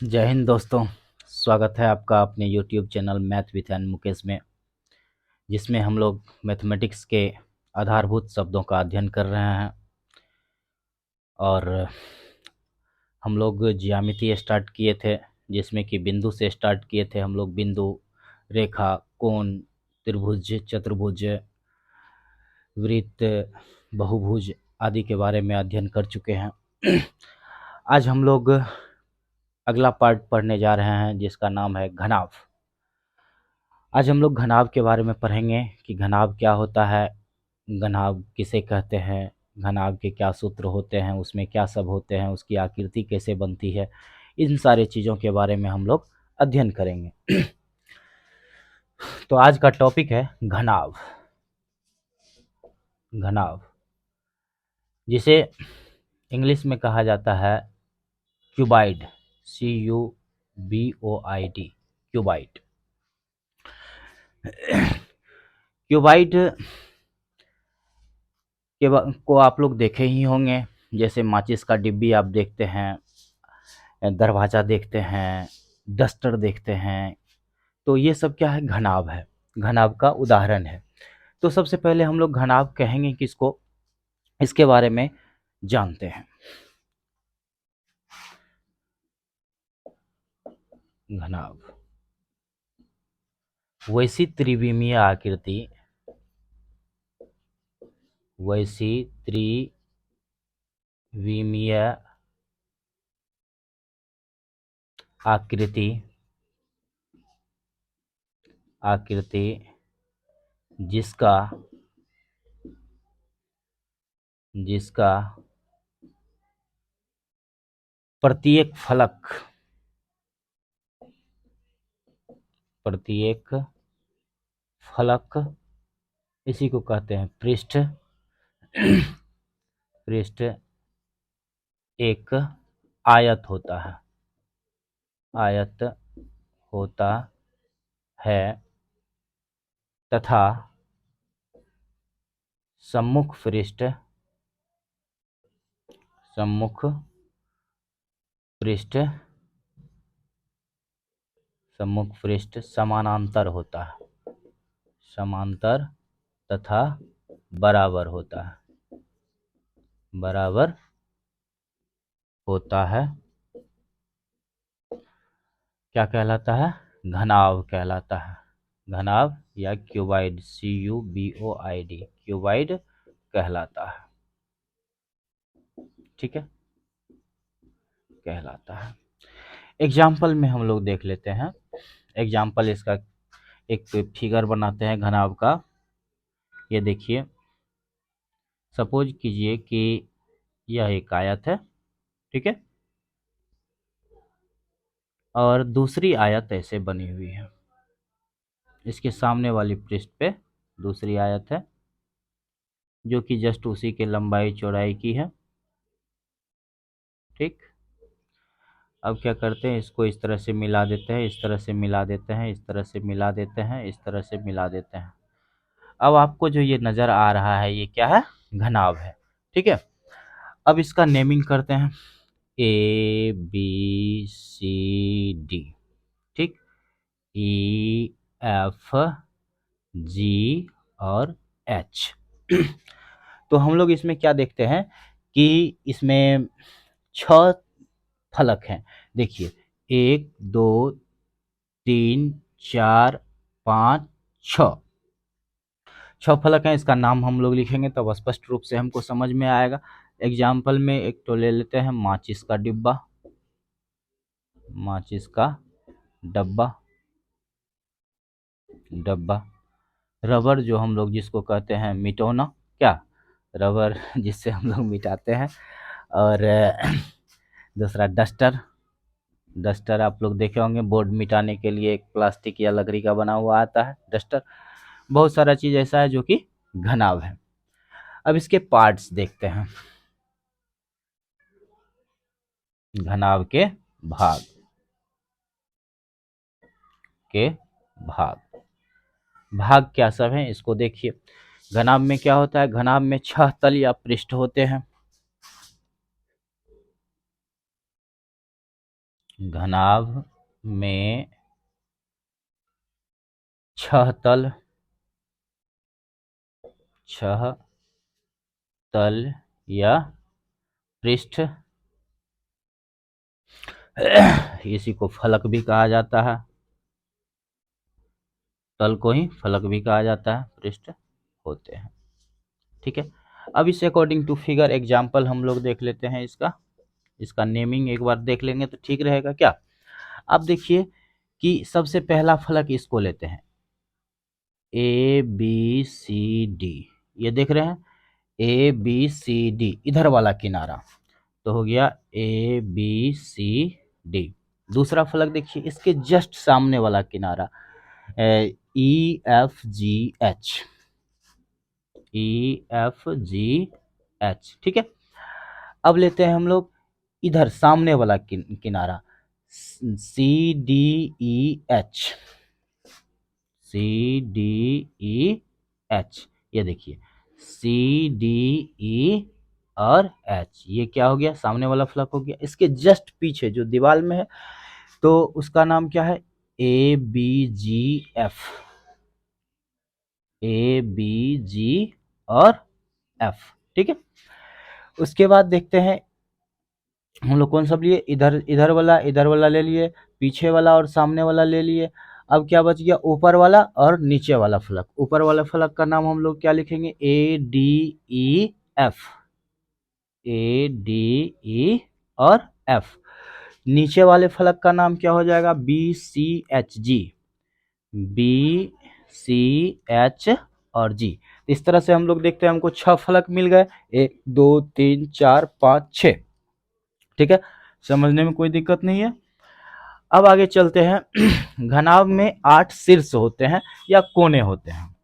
जय हिंद दोस्तों। स्वागत है आपका अपने YouTube channel math with an Mukesh में, जिसमें हम लोग मैथमेटिक्स के आधारभूत शब्दों का अध्ययन कर रहे हैं। और हम लोग ज्यामिति स्टार्ट किए थे, जिसमें कि बिंदु से स्टार्ट किए थे। हम लोग बिंदु, रेखा, कोण, त्रिभुज, चतुर्भुज, वृत्त, बहुभुज आदि के बारे में अध्ययन कर चुके हैं। आज हम लोग अगला पार्ट पढ़ने जा रहे हैं, जिसका नाम है घनाभ। आज हम लोग घनाभ के बारे में पढ़ेंगे कि घनाभ क्या होता है, घनाभ किसे कहते हैं, घनाभ के क्या सूत्र होते हैं, उसमें क्या सब होते हैं, उसकी आकृति कैसे बनती है। इन सारे चीज़ों के बारे में हम लोग अध्ययन करेंगे। तो आज का टॉपिक है घनाभ। घनाभ, जिसे इंग्लिश में कहा जाता है क्यूबाइड, CUBOID, क्यूबाइड। क्यूबाइड को आप लोग देखे ही होंगे। जैसे माचिस का डिब्बी आप देखते हैं, दरवाज़ा देखते हैं, डस्टर देखते हैं, तो ये सब क्या है, घनाभ है, घनाभ का उदाहरण है। तो सबसे पहले हम लोग घनाभ कहेंगे किसको, इसके बारे में जानते हैं। घनाभ वैसी त्रिविमीय आकृति, वैसी त्रिविमीय आकृति जिसका जिसका प्रत्येक फलक इसी को कहते हैं पृष्ठ। पृष्ठ एक आयत होता है, आयत होता है तथा सम्मुख पृष्ठ समानांतर होता है, समांतर तथा बराबर होता है, बराबर होता है। क्या कहलाता है, घनाभ कहलाता है। घनाभ या क्यूबाइड, CUBOID, क्यूबाइड कहलाता है। ठीक है, कहलाता है। एग्जाम्पल में हम लोग देख लेते हैं। एग्जाम्पल इसका एक फिगर बनाते हैं घनाभ का। ये देखिए, सपोज कीजिए कि यह एक आयत है, ठीक है, और दूसरी आयत ऐसे बनी हुई है। इसके सामने वाली पृष्ठ पे दूसरी आयत है, जो कि जस्ट उसी के लंबाई चौड़ाई की है। ठीक, अब क्या करते हैं, इसको इस तरह से मिला देते हैं, इस तरह से मिला देते हैं, इस तरह से मिला देते हैं, इस तरह से मिला देते हैं। अब आपको जो ये नज़र आ रहा है, ये क्या है, घनाभ है। ठीक है, अब इसका नेमिंग करते हैं, ABCD, ठीक, EFG और H। तो हम लोग इसमें क्या देखते हैं कि इसमें 6 फलक हैं। देखिए, 1 2 3 4 5 6 फलक हैं। इसका नाम हम लोग लिखेंगे तब स्पष्ट रूप से हमको समझ में आएगा। एग्जाम्पल में एक तो ले लेते हैं माचिस का डिब्बा, माचिस का डब्बा, रबर जो हम लोग जिसको कहते हैं मिटौना, क्या, रबर जिससे हम लोग मिटाते हैं, और दूसरा डस्टर आप लोग देखे होंगे, बोर्ड मिटाने के लिए एक प्लास्टिक या लकड़ी का बना हुआ आता है डस्टर। बहुत सारा चीज़ ऐसा है जो कि घनाभ है। अब इसके पार्ट्स देखते हैं, घनाभ के भाग भाग क्या सब हैं, इसको देखिए। घनाभ में क्या होता है, घनाभ में 6 तल या पृष्ठ होते हैं। घनाभ में 6 तल या पृष्ठ, इसी को फलक भी कहा जाता है, तल को ही फलक भी कहा जाता है, पृष्ठ होते हैं। ठीक है, अब इस अकॉर्डिंग टू फिगर एग्जाम्पल हम लोग देख लेते हैं। इसका नेमिंग एक बार देख लेंगे तो ठीक रहेगा क्या। अब देखिए कि सबसे पहला फलक इसको लेते हैं, ए बी सी डी, ये देख रहे हैं ए बी सी डी, इधर वाला किनारा तो हो गया ए बी सी डी। दूसरा फलक देखिए इसके जस्ट सामने वाला किनारा ई एफ जी एच, ई एफ जी एच। ठीक है, अब लेते हैं हम लोग इधर सामने वाला किनारा C D E H, C D E H, ये देखिए सी डी ई और एच, ये क्या हो गया, सामने वाला फलक हो गया। इसके जस्ट पीछे जो दीवार में है तो उसका नाम क्या है, A B G F, A B G और एफ। ठीक है, उसके बाद देखते हैं हम लोग कौन सा लिए, इधर वाला ले लिए, पीछे वाला और सामने वाला ले लिए। अब क्या बच गया, ऊपर वाला और नीचे वाला फलक। ऊपर वाला फलक का नाम हम लोग क्या लिखेंगे, A D E F, A D E और एफ। नीचे वाले फलक का नाम क्या हो जाएगा, B C H G, B C H और जी। इस तरह से हम लोग देखते हैं हमको 6 फलक मिल गए, 1 2 3 4 5 6। ठीक है, समझने में कोई दिक्कत नहीं है। अब आगे चलते हैं घनाभ में 8 शीर्ष होते हैं या कोने होते हैं।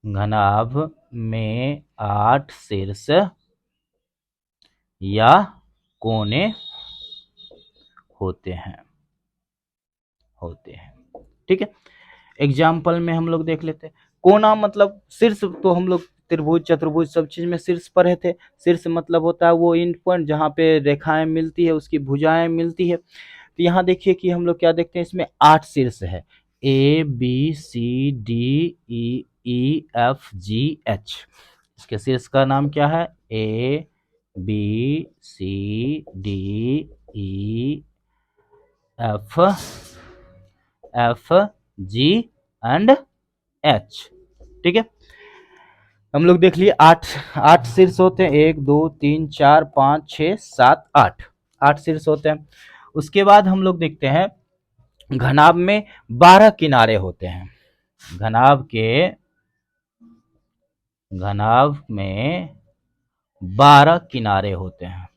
घनाभ में 8 शीर्ष या कोने होते हैं, ठीक है, एग्जाम्पल में हम लोग देख लेते हैं। कोना मतलब शीर्ष, तो हम लोग त्रिभुज चतुर्भुज सब चीज में शीर्ष पढ़े थे। शीर्ष मतलब होता है वो एंड पॉइंट जहाँ पे रेखाएं मिलती है, उसकी भुजाएं मिलती है। तो यहाँ देखिए कि हम लोग क्या देखते हैं, इसमें 8 शीर्ष है, A B C D E F G H. इसके शीर्ष का नाम क्या है, A B C D E F G and H. ठीक है, हम लोग देख लिए 8 शीर्ष होते हैं, 1 2 3 4 5 6 7 8 शीर्ष होते हैं। उसके बाद हम लोग देखते हैं घनाभ में 12 किनारे होते हैं। घनाभ में 12 किनारे होते हैं,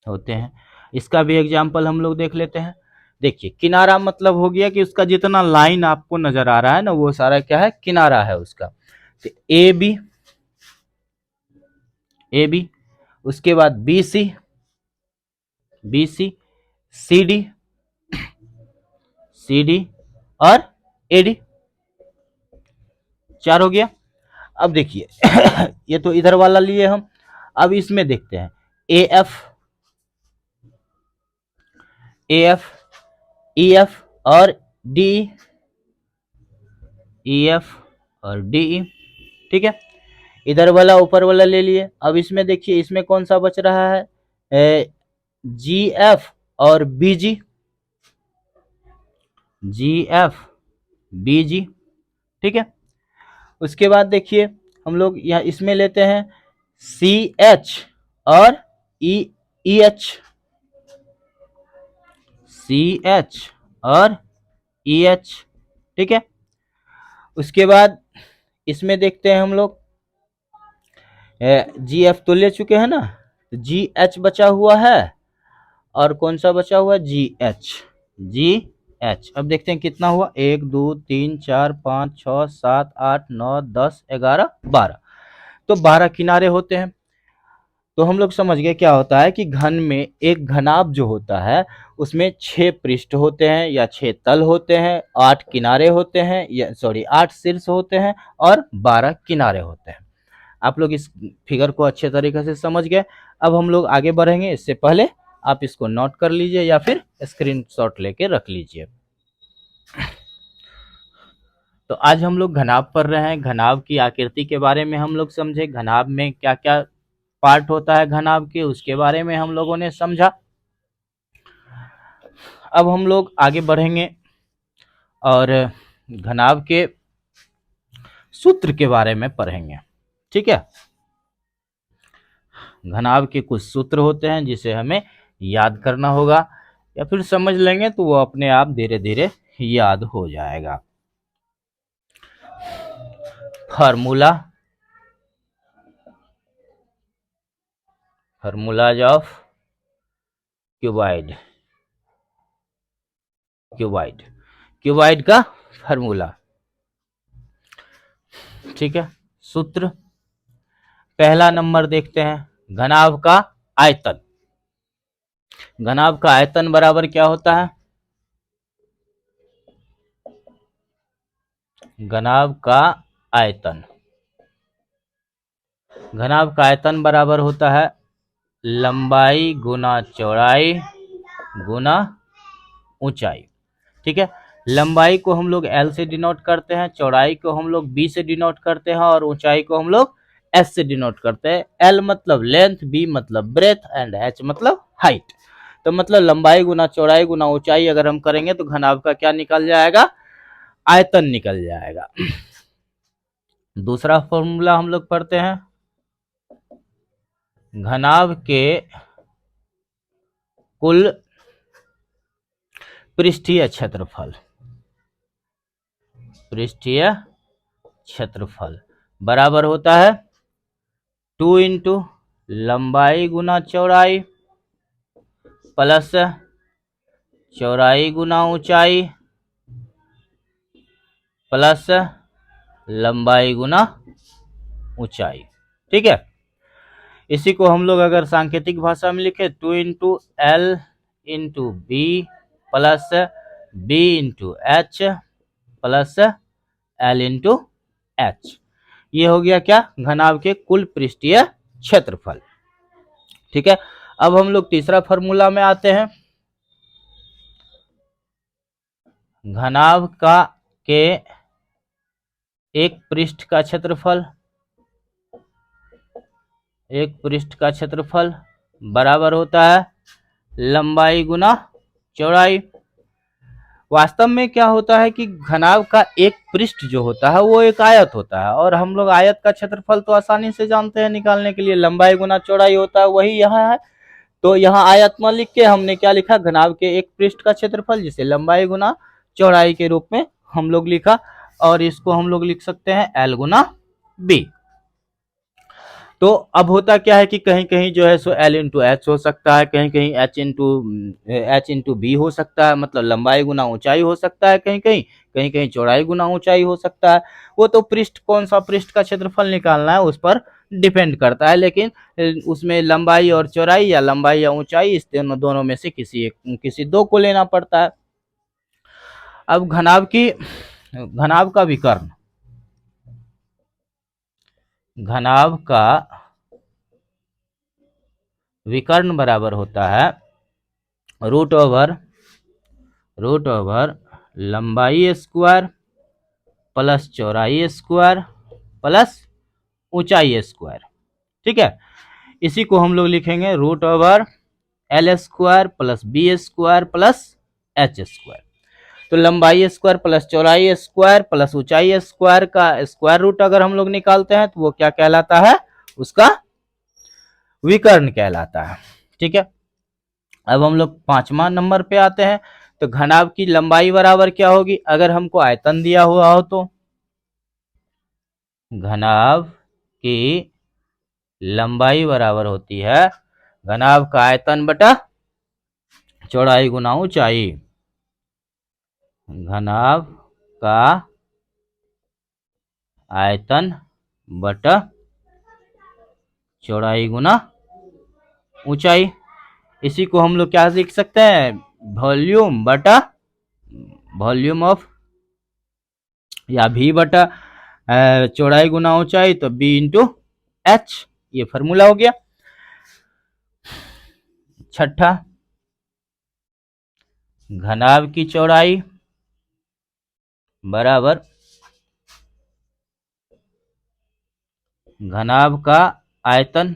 होते हैं। इसका भी एग्जाम्पल हम लोग देख लेते हैं। देखिए किनारा मतलब हो गया कि उसका जितना लाइन आपको नजर आ रहा है ना, वो सारा क्या है, किनारा है उसका। तो ए बी, उसके बाद बी सी, सी डी और ए डी, 4 हो गया। अब देखिए ये तो इधर वाला लिए हम। अब इसमें देखते हैं ए एफ ई एफ और डी, ठीक है, इधर वाला ऊपर वाला ले लिए। अब इसमें देखिए इसमें कौन सा बच रहा है, जी एफ और बी जी, ठीक है। उसके बाद देखिए हम लोग यहाँ इसमें लेते हैं सी एच और ई एच, ठीक है। उसके बाद इसमें देखते हैं हम लोग जी एफ तो ले चुके हैं ना, जी एच बचा हुआ है और कौन सा बचा हुआ है, जी एच। अब देखते हैं कितना हुआ, 1 2 3 4 5 6 7 8 9 10 11 12। तो 12 किनारे होते हैं। तो हम लोग समझ गए क्या होता है कि घन में एक घनाभ जो होता है उसमें 6 पृष्ठ होते हैं या 6 तल होते हैं, 8 किनारे होते हैं, या 8 शीर्ष होते हैं और 12 किनारे होते हैं। आप लोग इस फिगर को अच्छे तरीके से समझ गए। अब हम लोग आगे बढ़ेंगे, इससे पहले आप इसको नोट कर लीजिए या फिर स्क्रीनशॉट लेके रख लीजिए। तो आज हम लोग घनाभ पढ़ रहे हैं। घनाभ की आकृति के बारे में हम लोग समझे, घनाभ में क्या क्या पार्ट होता है घनाभ के, उसके बारे में हम लोगों ने समझा। अब हम लोग आगे बढ़ेंगे और घनाभ के सूत्र के बारे में पढ़ेंगे। ठीक है, घनाभ के कुछ सूत्र होते हैं जिसे हमें याद करना होगा, या फिर समझ लेंगे तो वो अपने आप धीरे धीरे याद हो जाएगा। फार्मूलाज ऑफ क्यूबाइड, क्यूबाइड का फार्मूला। ठीक है, सूत्र पहला नंबर देखते हैं, घनाभ का आयतन। घनाभ का आयतन बराबर क्या होता है? घनाभ का आयतन, घनाभ का आयतन बराबर होता है लंबाई गुना चौड़ाई गुना ऊंचाई। ठीक है, लंबाई को हम लोग L से डिनोट करते हैं, चौड़ाई को हम लोग B से डिनोट करते हैं और ऊंचाई को हम लोग S से डिनोट करते हैं। L मतलब लेंथ, B मतलब ब्रेथ एंड H मतलब हाइट। तो मतलब लंबाई गुना चौड़ाई गुना ऊंचाई अगर हम करेंगे तो घनाभ का क्या निकल जाएगा? आयतन निकल जाएगा। दूसरा फॉर्मूला हम लोग पढ़ते हैं, घनाभ के कुल पृष्ठीय क्षेत्रफल, पृष्ठीय क्षेत्रफल बराबर होता है 2 इंटू लंबाई गुना चौड़ाई प्लस चौड़ाई गुना ऊंचाई प्लस लंबाई गुना ऊंचाई। ठीक है, इसी को हम लोग अगर सांकेतिक भाषा में लिखे 2 into L into B plus B into H plus L into H, ये हो गया क्या? घनाभ के कुल पृष्ठीय क्षेत्रफल। ठीक है, अब हम लोग तीसरा फॉर्मूला में आते हैं, घनाभ का के एक पृष्ठ का क्षेत्रफल, एक पृष्ठ का क्षेत्रफल बराबर होता है लंबाई गुना चौड़ाई। वास्तव में क्या होता है कि घनाभ का एक पृष्ठ जो होता है वो एक आयत होता है, और हम लोग आयत का क्षेत्रफल तो आसानी से जानते हैं निकालने के लिए, लंबाई गुना चौड़ाई होता है, वही यहाँ है। तो यहाँ आयत में लिख के हमने क्या लिखा? घनाभ के एक पृष्ठ का क्षेत्रफल, जिसे लंबाई गुना चौड़ाई के रूप में हम लोग लिखा, और इसको हम लोग लिख सकते हैं L गुना बी। तो अब होता क्या है कि कहीं कहीं जो है सो L इंटू एच हो सकता है, कहीं कहीं एच इंटू बी हो सकता है, मतलब लंबाई गुना ऊंचाई हो सकता है, कहीं कहीं चौड़ाई गुना ऊंचाई हो सकता है। वो तो पृष्ठ, कौन सा पृष्ठ का क्षेत्रफल निकालना है उस पर डिपेंड करता है, लेकिन उसमें लंबाई और चौड़ाई या लंबाई या ऊंचाई, इस दोनों में से किसी दो को लेना पड़ता है। अब घनाभ का विकर्ण, घनाभ का विकर्ण बराबर होता है रूट ओवर लंबाई स्क्वायर प्लस चौड़ाई स्क्वायर प्लस ऊंचाई स्क्वायर। ठीक है, इसी को हम लोग लिखेंगे root over L square plus B square plus H square. तो लंबाई स्क्वायर प्लस चौड़ाई स्क्वायर प्लस ऊंचाई स्क्वायर का स्क्वायर रूट अगर हम लोग निकालते हैं तो वो क्या कहलाता है? उसका विकर्ण कहलाता है। ठीक है, अब हम लोग 5वां नंबर पे आते हैं। तो घनाभ की लंबाई बराबर क्या होगी? अगर हमको आयतन दिया हुआ हो तो घनाभ की लंबाई बराबर होती है घनाभ का आयतन बटा चौड़ाई गुना ऊंचाई। घनाभ का आयतन बटा चौड़ाई गुना ऊंचाई, इसी को हम लोग क्या लिख सकते हैं? वॉल्यूम बटा वॉल्यूम ऑफ, या भी बटा चौड़ाई गुना ऊंचाई, तो बी इंटू एच, ये फॉर्मूला हो गया। छठा, घनाभ की चौड़ाई बराबर घनाभ का आयतन,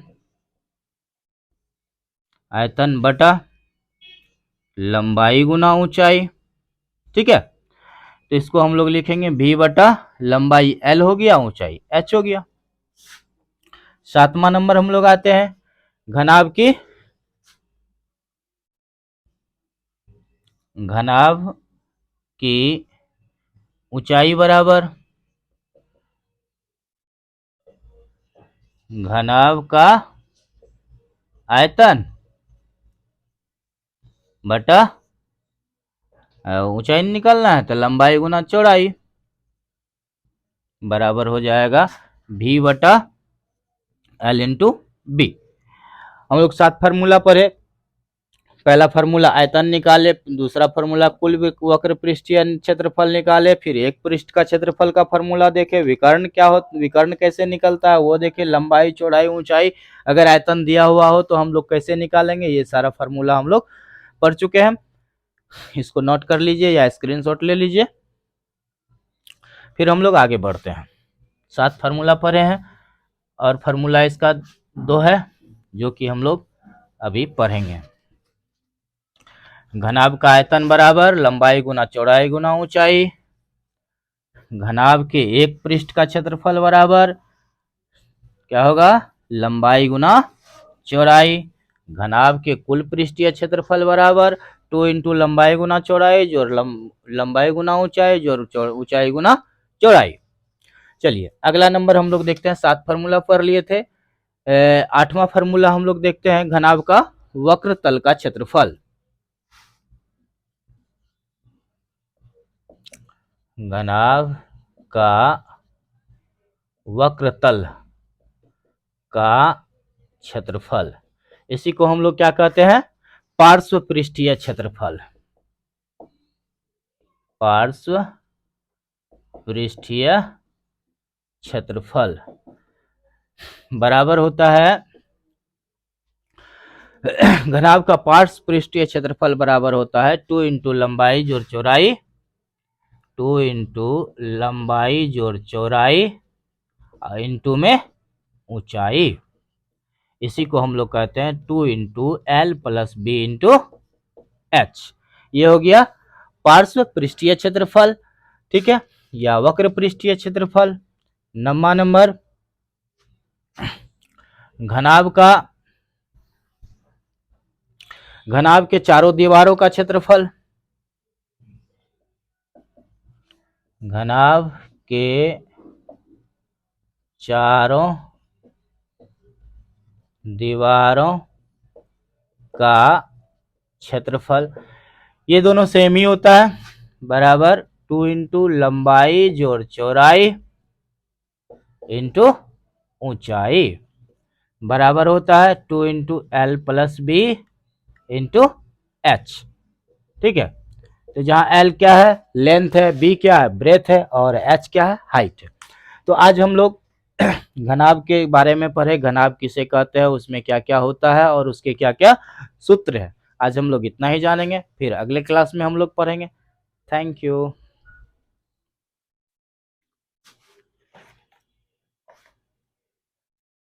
आयतन बटा लंबाई गुना ऊंचाई। ठीक है, तो इसको हम लोग लिखेंगे v बटा लंबाई l हो गया, ऊंचाई h हो गया। सातवां नंबर हम लोग आते हैं, घनाभ की ऊंचाई बराबर घनाभ का आयतन बटा ऊंचाई निकालना है तो लंबाई गुना चौड़ाई बराबर हो जाएगा v बटा l इंटू बी। हम लोग 7 फार्मूला पढ़े। पहला फार्मूला आयतन निकाले, दूसरा फार्मूला कुल वक्र पृष्ठीय क्षेत्रफल निकाले, फिर एक पृष्ठ का क्षेत्रफल का फार्मूला देखे, विकर्ण क्या हो, विकर्ण कैसे निकलता है वो देखे, लंबाई चौड़ाई ऊंचाई अगर आयतन दिया हुआ हो तो हम लोग कैसे निकालेंगे, ये सारा फार्मूला हम लोग पढ़ चुके हैं। इसको नोट कर लीजिए या स्क्रीनशॉट ले लीजिए। फिर हम लोग आगे बढ़ते हैं। 7 फार्मूला पढ़े हैं और फार्मूला इसका 2 है जो कि हम लोग अभी पढ़ेंगे। घनाभ का आयतन बराबर लंबाई गुना चौड़ाई गुना ऊंचाई, घनाभ के एक पृष्ठ का क्षेत्रफल बराबर क्या होगा, लंबाई गुना चौड़ाई, घनाभ के कुल पृष्ठीय क्षेत्रफल बराबर 2 इंटू लंबाई गुना चौड़ाई जो लंबाई गुना ऊंचाई जो ऊंचाई गुना चौड़ाई। चलिए अगला नंबर हम लोग देखते हैं। 7 फार्मूला पढ़ लिए थे। 8वां फार्मूला हम लोग देखते हैं, घनाभ का वक्र तल का क्षेत्रफल। घनाभ का वक्र तल का क्षेत्रफल, इसी को हम लोग क्या कहते हैं, पार्श्व पृष्ठीय क्षेत्रफल। पार्श्व पृष्ठीय क्षेत्रफल बराबर होता है घनाभ का पार्श्व पृष्ठीय क्षेत्रफल बराबर होता है 2 इंटू लंबाई जोड़ चौड़ाई, 2 इंटू लंबाई जोड़ चौड़ाई इंटू में ऊंचाई। इसी को हम लोग कहते हैं 2 into L plus B into H. ये हो गया पार्श्व पृष्ठीय क्षेत्रफल, ठीक है, या वक्र पृष्ठीय क्षेत्रफल। 9वां नंबर, घनाभ के चारों दीवारों का क्षेत्रफल। घनाभ के चारों दीवारों का क्षेत्रफल, ये दोनों सेम ही होता है, बराबर 2 इंटू लंबाई जोड़ चौड़ाई इंटू ऊंचाई बराबर होता है 2 into L plus B into H. ठीक है, तो जहां एल क्या है, लेंथ है, बी क्या है, ब्रेथ है, और एच क्या है, हाइट है। तो आज हम लोग घनाभ के बारे में पढ़े, घनाभ किसे कहते हैं, उसमें क्या क्या होता है और उसके क्या क्या सूत्र है। आज हम लोग इतना ही जानेंगे, फिर अगले क्लास में हम लोग पढ़ेंगे। Thank you.